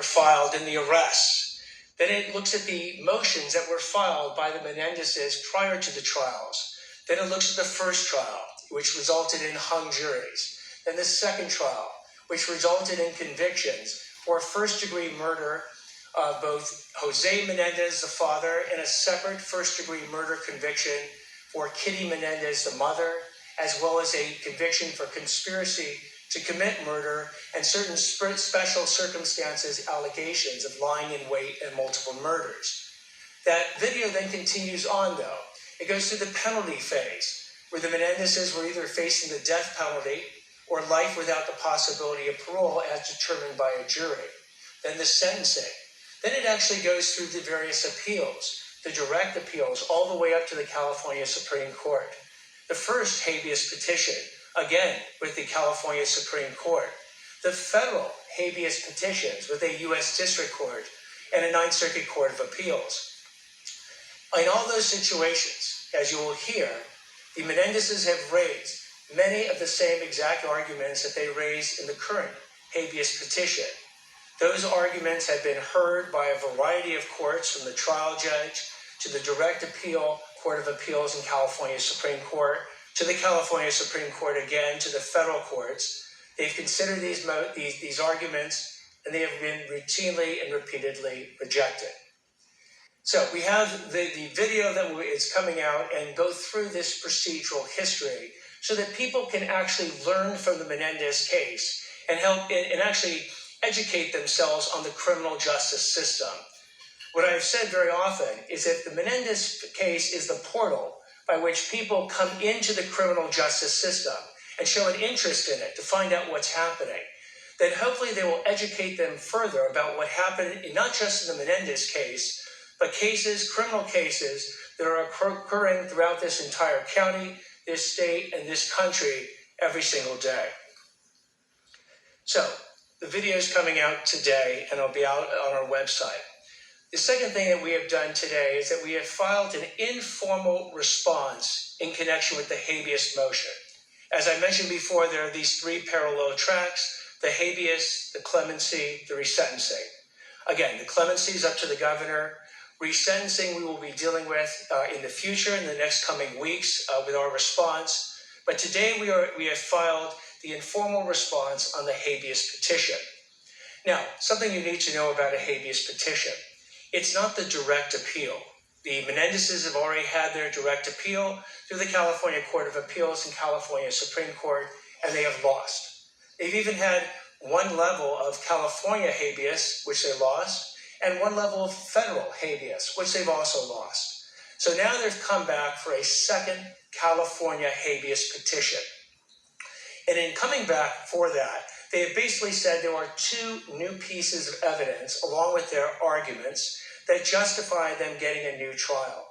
filed and the arrests. Then it looks at the motions that were filed by the Menendezes prior to the trials. Then it looks at the first trial, which resulted in hung juries. Then the second trial, which resulted in convictions for first-degree murder of both Jose Menendez, the father, and a separate first-degree murder conviction for Kitty Menendez, the mother, as well as a conviction for conspiracy to commit murder and certain special circumstances allegations of lying in wait and multiple murders. That video then continues on, though. It goes through the penalty phase, where the Menendezes were either facing the death penalty or life without the possibility of parole as determined by a jury. Then the sentencing. Then it actually goes through the various appeals, the direct appeals, all the way up to the California Supreme Court. The first habeas petition, again, with the California Supreme Court. The federal habeas petitions with a U.S. District Court and a Ninth Circuit Court of Appeals. In all those situations, as you will hear, the Menendezes have raised many of the same exact arguments that they raised in the current habeas petition. Those arguments have been heard by a variety of courts, from the trial judge to the direct appeal Court of Appeals in California Supreme Court, to the California Supreme Court again, to the federal courts. They've considered these arguments, and they have been routinely and repeatedly rejected. So we have the video that is coming out and go through this procedural history so that people can actually learn from the Menendez case and help and actually educate themselves on the criminal justice system. What I've said very often is that the Menendez case is the portal by which people come into the criminal justice system and show an interest in it to find out what's happening. Then hopefully they will educate them further about what happened, not just in the Menendez case, but cases, criminal cases, that are occurring throughout this entire county, this state, and this country every single day. So the video is coming out today, and it'll be out on our website. The second thing that we have done today is that we have filed an informal response in connection with the habeas motion. As I mentioned before, there are these three parallel tracks: the habeas, the clemency, the resentencing. Again, the clemency is up to the governor. Resentencing we will be dealing with in the future, in the next coming weeks, with our response. But today we have filed the informal response on the habeas petition. Now, something you need to know about a habeas petition. It's not the direct appeal. The Menendezes have already had their direct appeal through the California Court of Appeals and California Supreme Court, and they have lost. They've even had one level of California habeas, which they lost, and one level of federal habeas, which they've also lost. So now they've come back for a second California habeas petition. And in coming back for that, they have basically said there are two new pieces of evidence, along with their arguments, that justify them getting a new trial.